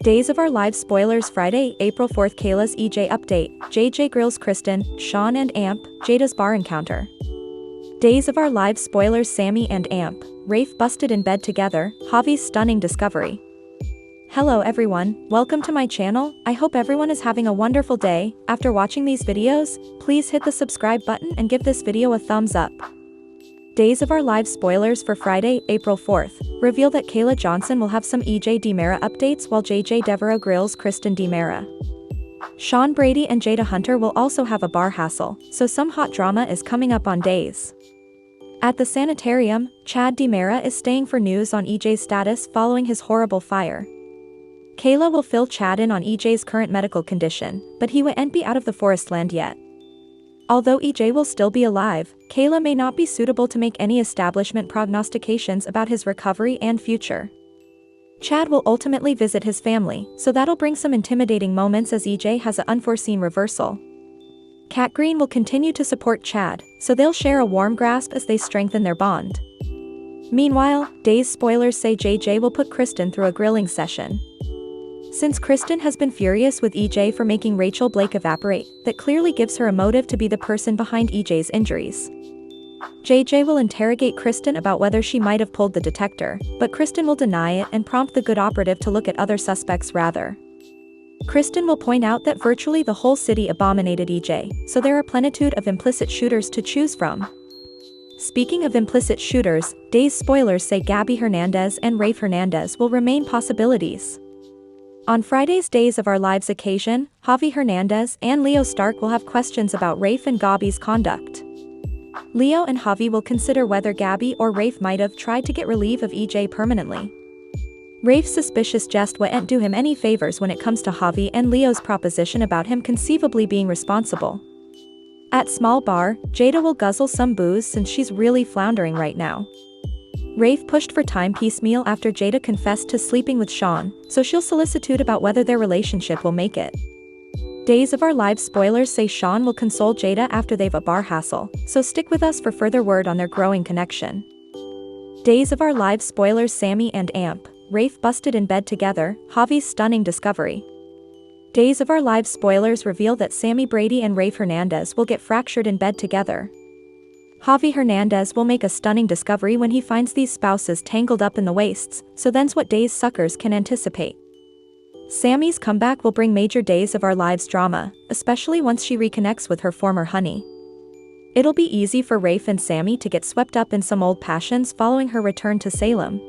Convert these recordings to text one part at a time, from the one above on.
Days of Our Lives spoilers Friday, April 4th Kayla's EJ update, JJ grills Kristen, Sean and Amp, Jada's bar encounter. Days of Our Lives spoilers Sammy and Amp, Rafe busted in bed together, Javi's stunning discovery. Hello everyone, welcome to my channel, I hope everyone is having a wonderful day. After watching these videos, please hit the subscribe button and give this video a thumbs up. Days of Our Lives spoilers for Friday, April 4th, reveal that Kayla Johnson will have some EJ DiMera updates while JJ Devereaux grills Kristen DiMera. Sean Brady and Jada Hunter will also have a bar hassle, so some hot drama is coming up on Days. At the sanitarium, Chad DiMera is staying for news on EJ's status following his horrible fire. Kayla will fill Chad in on EJ's current medical condition, but he won't be out of the forest land yet. Although EJ will still be alive, Kayla may not be suitable to make any establishment prognostications about his recovery and future. Chad will ultimately visit his family, so that'll bring some intimidating moments as EJ has an unforeseen reversal. Kat Green will continue to support Chad, so they'll share a warm grasp as they strengthen their bond. Meanwhile, Days spoilers say JJ will put Kristen through a grilling session. Since Kristen has been furious with EJ for making Rachel Blake evaporate, that clearly gives her a motive to be the person behind EJ's injuries. JJ will interrogate Kristen about whether she might have pulled the detector, but Kristen will deny it and prompt the good operative to look at other suspects rather. Kristen will point out that virtually the whole city abominated EJ, so there are plenitude of implicit shooters to choose from. Speaking of implicit shooters, Days spoilers say Gabby Hernandez and Rafe Hernandez will remain possibilities. On Friday's Days of Our Lives occasion, Javi Hernandez and Leo Stark will have questions about Rafe and Gabby's conduct. Leo and Javi will consider whether Gabby or Rafe might have tried to get relief of EJ permanently. Rafe's suspicious jest won't do him any favors when it comes to Javi and Leo's proposition about him conceivably being responsible. At Small Bar, Jada will guzzle some booze since she's really floundering right now. Rafe pushed for time piecemeal after Jada confessed to sleeping with Sean, so she'll solicitude about whether their relationship will make it. Days of Our Lives spoilers say Sean will console Jada after they've a bar hassle, so stick with us for further word on their growing connection. Days of Our Lives spoilers Sammy and Amp, Rafe busted in bed together, Javi's stunning discovery. Days of Our Lives spoilers reveal that Sammy Brady and Rafe Hernandez will get fractured in bed together. Javi Hernandez will make a stunning discovery when he finds these spouses tangled up in the waists, so then's what Days suckers can anticipate. Sammy's comeback will bring major Days of Our Lives drama, especially once she reconnects with her former honey. It'll be easy for Rafe and Sammy to get swept up in some old passions following her return to Salem.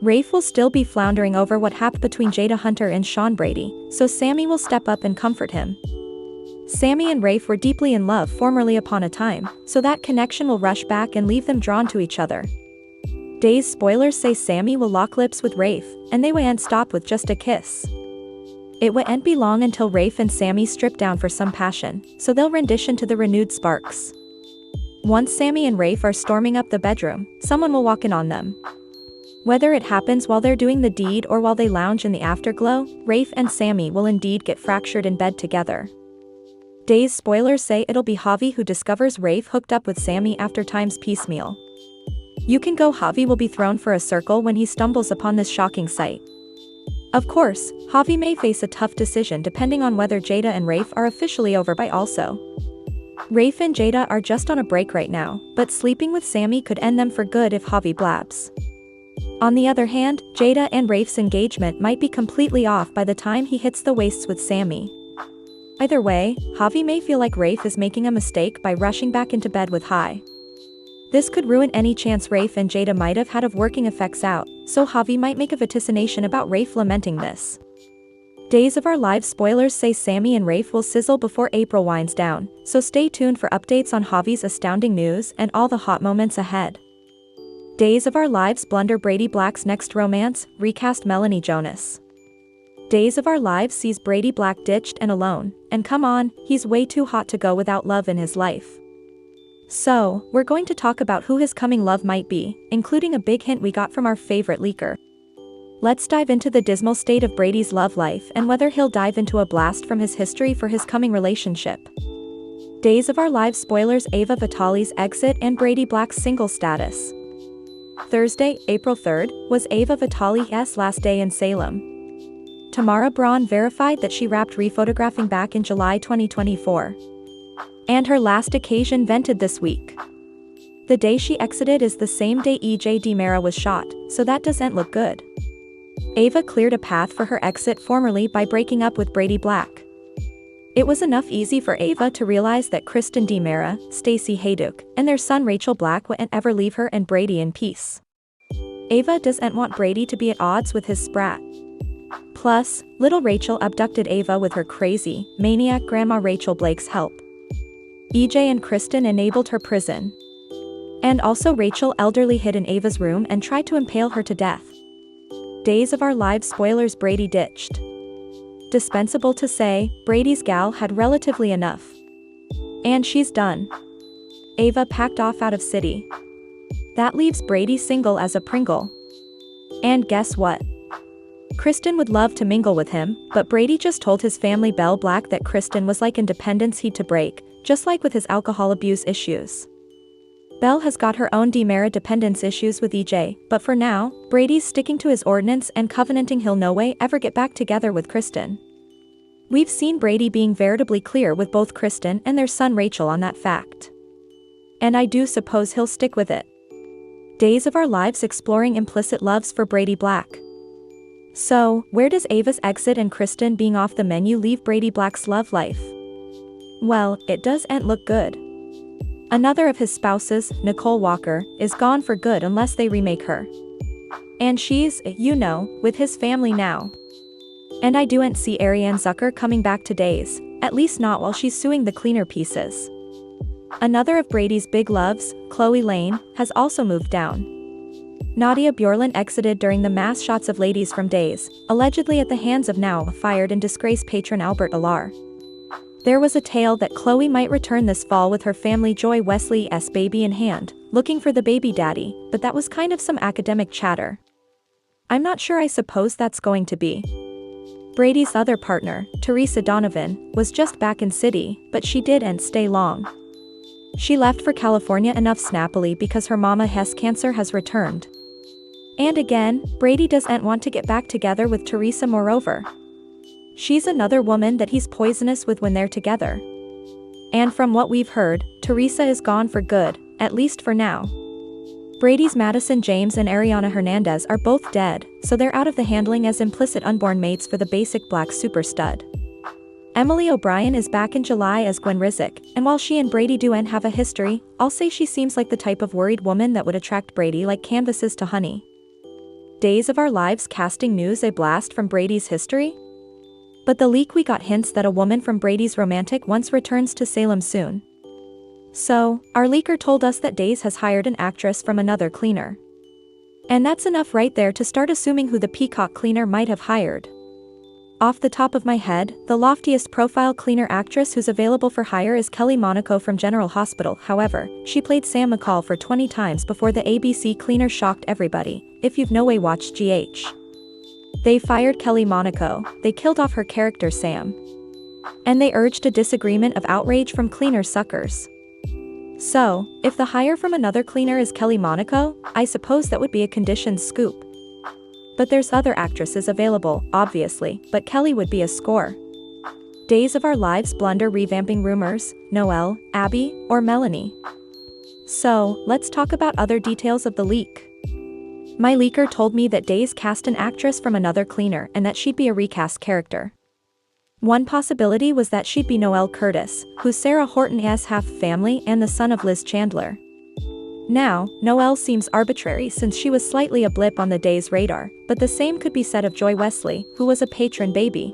Rafe will still be floundering over what happened between Jada Hunter and Sean Brady, so Sammy will step up and comfort him. Sammy and Rafe were deeply in love formerly upon a time, so that connection will rush back and leave them drawn to each other. Days spoilers say Sammy will lock lips with Rafe, and they won't stop with just a kiss. It won't be long until Rafe and Sammy strip down for some passion, so they'll rendition to the renewed sparks. Once Sammy and Rafe are storming up the bedroom, someone will walk in on them. Whether it happens while they're doing the deed or while they lounge in the afterglow, Rafe and Sammy will indeed get fractured in bed together. Days spoilers say it'll be Javi who discovers Rafe hooked up with Sammy after time's piecemeal. You can go Javi will be thrown for a circle when he stumbles upon this shocking sight. Of course, Javi may face a tough decision depending on whether Jada and Rafe are officially over by also. Rafe and Jada are just on a break right now, but sleeping with Sammy could end them for good if Javi blabs. On the other hand, Jada and Rafe's engagement might be completely off by the time he hits the waists with Sammy. Either way, Javi may feel like Rafe is making a mistake by rushing back into bed with Hai. This could ruin any chance Rafe and Jada might have had of working effects out, so Javi might make a vaticination about Rafe lamenting this. Days of Our Lives spoilers say Sammy and Rafe will sizzle before April winds down, so stay tuned for updates on Javi's astounding news and all the hot moments ahead. Days of Our Lives blunder Brady Black's next romance, recast Melanie Jonas. Days of Our Lives sees Brady Black ditched and alone, and come on, he's way too hot to go without love in his life. So, we're going to talk about who his coming love might be, including a big hint we got from our favorite leaker. Let's dive into the dismal state of Brady's love life and whether he'll dive into a blast from his history for his coming relationship. Days of Our Lives spoilers Ava Vitali's exit and Brady Black's single status. Thursday, April 3rd, was Ava Vitali's last day in Salem. Tamara Braun verified that she wrapped rephotographing back in July 2024. And her last occasion vented this week. The day she exited is the same day EJ DiMera was shot, so that doesn't look good. Ava cleared a path for her exit formally by breaking up with Brady Black. It was enough easy for Ava to realize that Kristen DiMera, Stacey Hayduk, and their son Rachel Black wouldn't ever leave her and Brady in peace. Ava doesn't want Brady to be at odds with his sprat. Plus, little Rachel abducted Ava with her crazy, maniac grandma Rachel Blake's help. EJ and Kristen enabled her prison. And also Rachel elderly hid in Ava's room and tried to impale her to death. Days of Our Lives spoilers Brady ditched. Dispensable to say, Brady's gal had relatively enough. And she's done. Ava packed off out of city. That leaves Brady single as a Pringle. And guess what? Kristen would love to mingle with him, but Brady just told his family Belle Black that Kristen was like independence he'd to break, just like with his alcohol abuse issues. Belle has got her own DiMera dependence issues with EJ, but for now, Brady's sticking to his ordinance and covenanting he'll no way ever get back together with Kristen. We've seen Brady being veritably clear with both Kristen and their son Rachel on that fact. And I do suppose he'll stick with it. Days of Our Lives exploring implicit loves for Brady Black. So, where does Ava's exit and Kristen being off the menu leave Brady Black's love life? Well, it doesn't look good. Another of his spouses, Nicole Walker, is gone for good unless they remake her. And she's, with his family now. And I don't see Ariane Zucker coming back to Days, at least not while she's suing the cleaner pieces. Another of Brady's big loves, Chloe Lane, has also moved down. Nadia Bjorlin exited during the mass shots of Ladies from Days, allegedly at the hands of now fired and disgraced patron Albert Alar. There was a tale that Chloe might return this fall with her family Joy Wesley's baby in hand, looking for the baby daddy, but that was kind of some academic chatter. I'm not sure I suppose that's going to be. Brady's other partner, Teresa Donovan, was just back in city, but she didn't stay long. She left for California enough snappily because her mama has cancer has returned. And again, Brady doesn't want to get back together with Teresa moreover. She's another woman that he's poisonous with when they're together. And from what we've heard, Teresa is gone for good, at least for now. Brady's Madison James and Ariana Hernandez are both dead, so they're out of the handling as implicit unborn mates for the basic black super stud. Emily O'Brien is back in July as Gwen Rizek, and while she and Brady do have a history, I'll say she seems like the type of worried woman that would attract Brady like canvases to honey. Days of Our Lives casting news a blast from Brady's history? But the leak we got hints that a woman from Brady's romantic once returns to Salem soon. So, our leaker told us that Days has hired an actress from another cleaner. And that's enough right there to start assuming who the Peacock cleaner might have hired. Off the top of my head, the loftiest profile cleaner actress who's available for hire is Kelly Monaco from General Hospital. However, she played Sam McCall for 20 times before the ABC cleaner shocked everybody, if you've no way watched GH. They fired Kelly Monaco, they killed off her character Sam. And they urged a disagreement of outrage from cleaner suckers. So, if the hire from another cleaner is Kelly Monaco, I suppose that would be a conditioned scoop. But there's other actresses available, obviously, but Kelly would be a score. Days of Our Lives blunder revamping rumors, Noelle, Abby, or Melanie. So, let's talk about other details of the leak. My leaker told me that Days cast an actress from another cleaner and that she'd be a recast character. One possibility was that she'd be Noelle Curtis, who's Sarah Horton's half-family and the son of Liz Chandler. Now, Noelle seems arbitrary since she was slightly a blip on the Days radar, but the same could be said of Joy Wesley, who was a patron baby.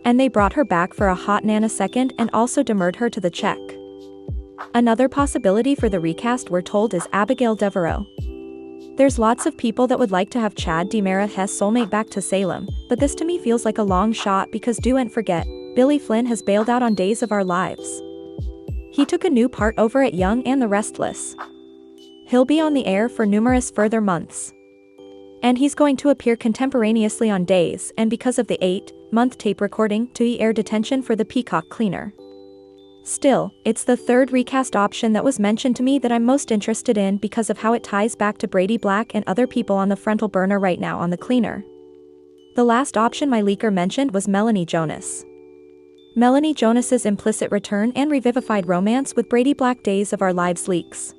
And they brought her back for a hot nanosecond and also demurred her to the check. Another possibility for the recast we're told is Abigail Devereaux. There's lots of people that would like to have Chad DiMera's soulmate back to Salem, but this to me feels like a long shot because don't forget, Billy Flynn has bailed out on Days of Our Lives. He took a new part over at Young and the Restless. He'll be on the air for numerous further months. And he's going to appear contemporaneously on Days and because of the 8-month tape recording to air detention for the Peacock cleaner. Still, it's the third recast option that was mentioned to me that I'm most interested in because of how it ties back to Brady Black and other people on the frontal burner right now on the cleaner. The last option my leaker mentioned was Melanie Jonas. Melanie Jonas's implicit return and revivified romance with Brady Black Days of Our Lives leaks.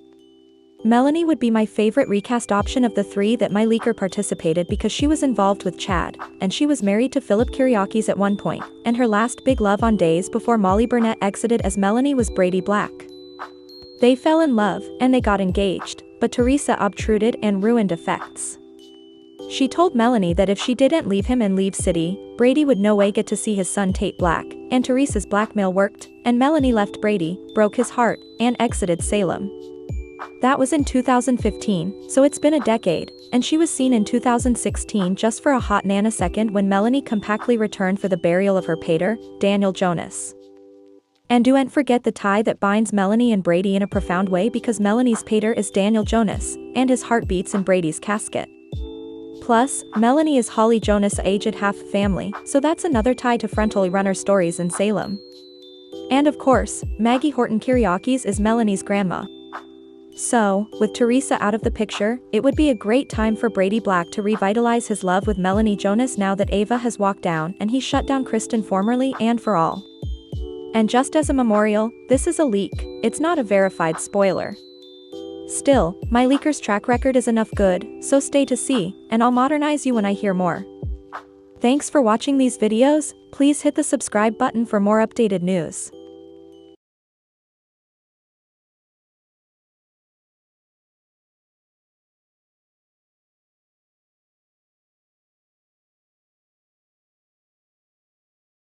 Melanie would be my favorite recast option of the three that my leaker participated because she was involved with Chad, and she was married to Philip Kiriakis at one point, and her last big love on Days Before Molly Burnett exited as Melanie was Brady Black. They fell in love, and they got engaged, but Teresa obtruded and ruined effects. She told Melanie that if she didn't leave him and leave City, Brady would no way get to see his son Tate Black, and Teresa's blackmail worked, and Melanie left Brady, broke his heart, and exited Salem. That was in 2015, so it's been a decade, and she was seen in 2016 just for a hot nanosecond when Melanie compactly returned for the burial of her pater, Daniel Jonas. And don't forget the tie that binds Melanie and Brady in a profound way because Melanie's pater is Daniel Jonas, and his heart beats in Brady's casket. Plus, Melanie is Holly Jonas' aged half-family, so that's another tie to frontal runner stories in Salem. And of course, Maggie Horton Kiriakis is Melanie's grandma. So, with Teresa out of the picture, it would be a great time for Brady Black to revitalize his love with Melanie Jonas now that Ava has walked down and he shut down Kristen formerly and for all. And just as a memorial, this is a leak, it's not a verified spoiler. Still, my leaker's track record is enough good, so stay to see, and I'll modernize you when I hear more. Thanks for watching these videos, please hit the subscribe button for more updated news.